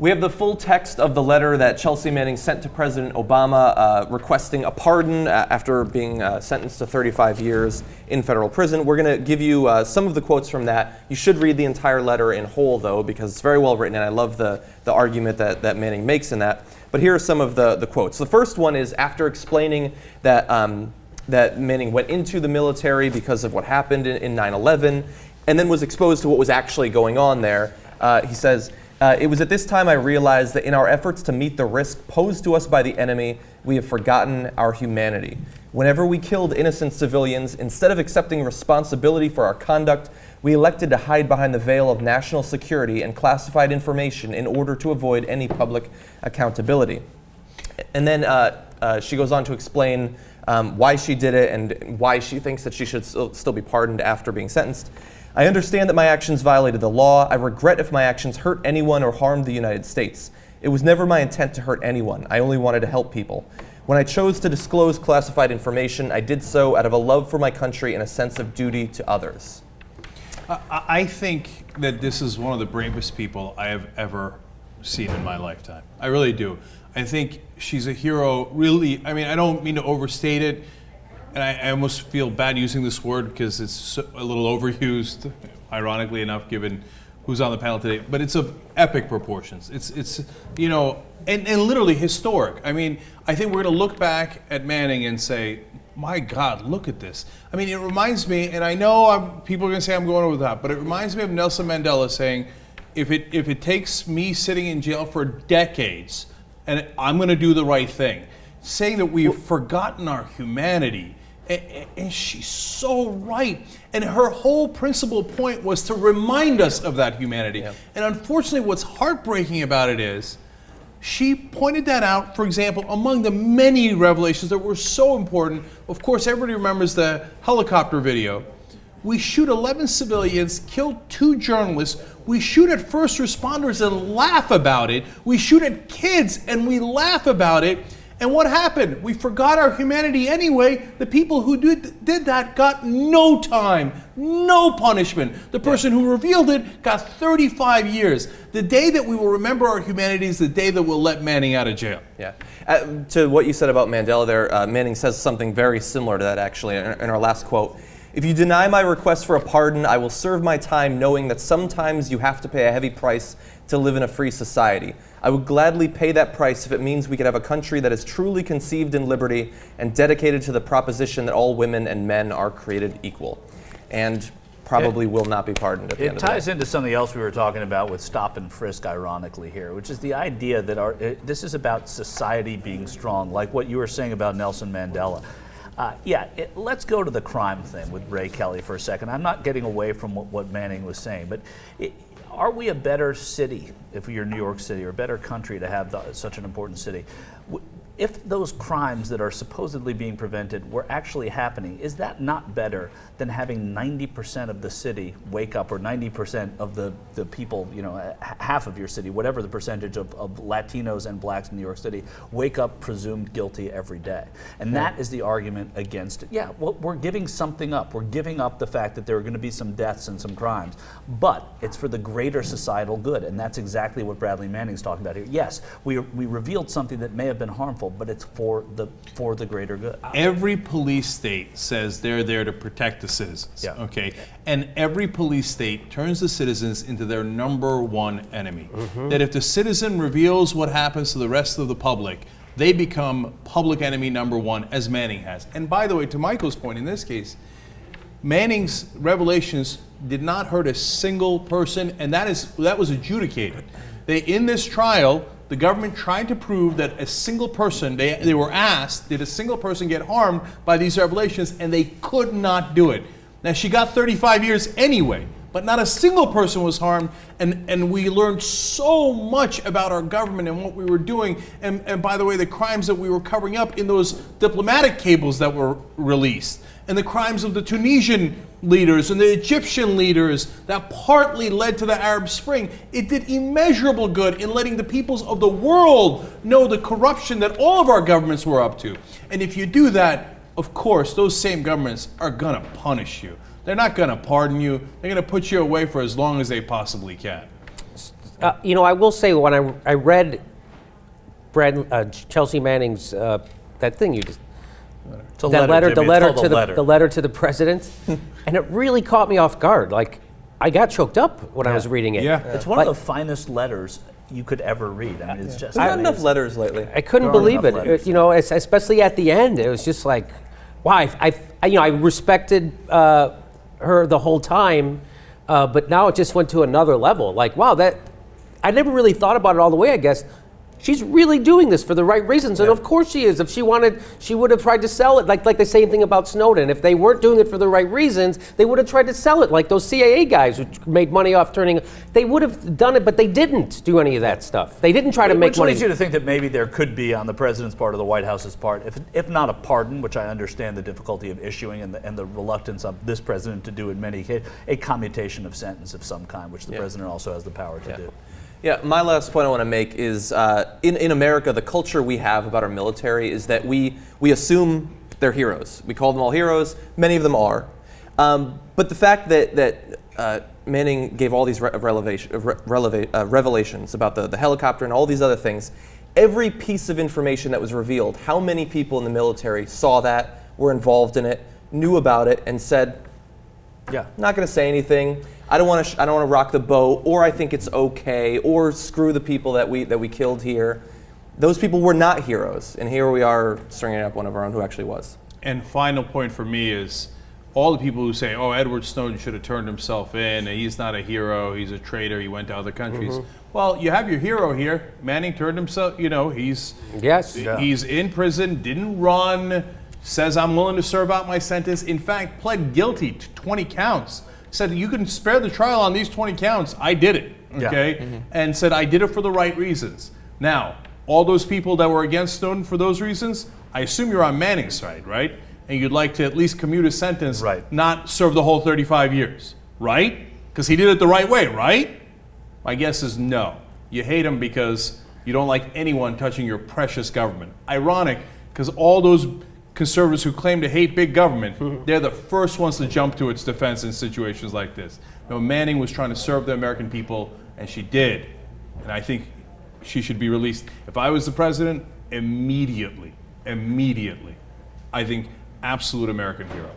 We have the full text of the letter that Chelsea Manning sent to President Obama requesting a pardon after being sentenced to 35 years in federal prison. We're going to give you some of the quotes from that. You should read the entire letter in whole, though, because it's very well written, and I love the argument that Manning makes in that. But here are some of the quotes. The first one is after explaining that, that Manning went into the military because of what happened in 9/11, and then was exposed to what was actually going on there. He says, it was at this time I realized that in our efforts to meet the risk posed to us by the enemy, we have forgotten our humanity. Whenever we killed innocent civilians, instead of accepting responsibility for our conduct, we elected to hide behind the veil of national security and classified information in order to avoid any public accountability. And then she goes on to explain why she did it and why she thinks that she should still be pardoned after being sentenced. I understand that my actions violated the law. I regret if my actions hurt anyone or harmed the United States. It was never my intent to hurt anyone. I only wanted to help people. When I chose to disclose classified information, I did so out of a love for my country and a sense of duty to others. I think that this is one of the bravest people I have ever seen in my lifetime. I really do. I think she's a hero, really. I mean, I don't mean to overstate it. And I almost feel bad using this word because it's a little overused, ironically enough, given who's on the panel today. But it's of epic proportions. It's you know, and literally historic. I mean, I think we're going to look back at Manning and say, my God, look at this. I mean, it reminds me, and I know people are going to say I'm going over that, but it reminds me of Nelson Mandela saying, if it takes me sitting in jail for decades, and I'm going to do the right thing. Saying that we've forgotten our humanity. And she's so right. And her whole principal point was to remind us of that humanity. Yeah. And unfortunately, what's heartbreaking about it is she pointed that out, for example, among the many revelations that were so important. Of course, everybody remembers the helicopter video. We shoot 11 civilians, kill 2 journalists. We shoot at first responders and laugh about it. We shoot at kids and we laugh about it. And what happened? We forgot our humanity anyway. The people who did that got no time, no punishment. The person who revealed it got 35 years. The day that we will remember our humanity is the day that we'll let Manning out of jail. Yeah. To what you said about Mandela there, Manning says something very similar to that actually in our last quote. If you deny my request for a pardon, I will serve my time knowing that sometimes you have to pay a heavy price to live in a free society. I would gladly pay that price if it means we could have a country that is truly conceived in liberty and dedicated to the proposition that all women and men are created equal. And probably will not be pardoned at the end of the day. It ties into something else we were talking about with stop and frisk, ironically here, which is the idea that this is about society being strong, like what you were saying about Nelson Mandela. Let's go to the crime thing with Ray Kelly for a second. I'm not getting away from what Manning was saying, but are we a better city if you're New York City, or a better country to have such an important city? If those crimes that are supposedly being prevented were actually happening, is that not better than having 90% of the city wake up, or 90% of the people, you know, half of your city, whatever the percentage of Latinos and blacks in New York City, wake up presumed guilty every day? And that is the argument against it. Yeah, well, we're giving something up. We're giving up the fact that there are going to be some deaths and some crimes, but it's for the greater societal good, and that's exactly what Bradley Manning's talking about here. Yes, we revealed something that may have been harmful, but it's for the greater good. Every police state says they're there to protect the citizens. Yeah. Okay, and every police state turns the citizens into their number one enemy. Mm-hmm. That if the citizen reveals what happens to the rest of the public, they become public enemy number one, as Manning has. And by the way, to Michael's point, in this case, Manning's revelations did not hurt a single person, and that was adjudicated. In this trial, the government tried to prove that a single person, they were asked, did a single person get harmed by these revelations, and they could not do it. Now, she got 35 years anyway, but not a single person was harmed, and we learned so much about our government and what we were doing, and by the way, the crimes that we were covering up in those diplomatic cables that were released, and the crimes of the Tunisian leaders and the Egyptian leaders that partly led to the Arab Spring. It did immeasurable good in letting the peoples of the world know the corruption that all of our governments were up to. And if you do that, of course, those same governments are going to punish you. They're not going to pardon you. They're going to put you away for as long as they possibly can. I will say when I read Chelsea Manning's that thing you just It's a that letter, the Jimmy. letter It's to called a the letter to the president, and it really caught me off guard. Like I got choked up when I was reading it. Yeah. It's one of the finest letters you could ever read. I mean, it's just There's not enough amazing. letters lately. I couldn't There aren't believe enough it. letters. Especially at the end, it was just like, wow. I respected her the whole time, but now it just went to another level. Like, wow, that I never really thought about it all the way. I guess she's really doing this for the right reasons, and of course she is. If she wanted, she would have tried to sell it. Like the same thing about Snowden. If they weren't doing it for the right reasons, they would have tried to sell it. Like those CIA guys who made money off turning, they would have done it, but they didn't do any of that stuff. They didn't try to make Which money. leads you to think that maybe there could be on the president's part or the White House's part, if not a pardon, which I understand the difficulty of issuing and the reluctance of this president to do in many cases, a commutation of sentence of some kind, which the president also has the power to do. Yeah, my last point I want to make is in America, the culture we have about our military is that we assume they're heroes. We call them all heroes. Many of them are. But the fact that Manning gave all these revelations about the helicopter and all these other things, every piece of information that was revealed, how many people in the military saw that, were involved in it, knew about it, and said, Yeah. not going to say anything. I don't want to rock the boat, or I think it's okay, or screw the people that we killed here. Those people were not heroes, and here we are stringing up one of our own who actually was. And final point for me is all the people who say, "Oh, Edward Snowden should have turned himself in. And he's not a hero. He's a traitor. He went to other countries." Well, you have your hero here. Manning turned himself. He's he's in prison. Didn't run. Says I'm willing to serve out my sentence. In fact, pled guilty to 20 counts. Said you can spare the trial on these 20 counts. I did it. Okay, and said I did it for the right reasons. Now, all those people that were against Snowden for those reasons, I assume you're on Manning's side, right? And you'd like to at least commute a sentence, Right. not serve the whole 35 years, right? Because he did it the right way, right? My guess is no. You hate him because you don't like anyone touching your precious government. Ironic, because all those conservatives who claim to hate big government, they're the first ones to jump to its defense in situations like this. Manning was trying to serve the American people, and she did. And I think she should be released. If I was the president, immediately. I think absolute American hero.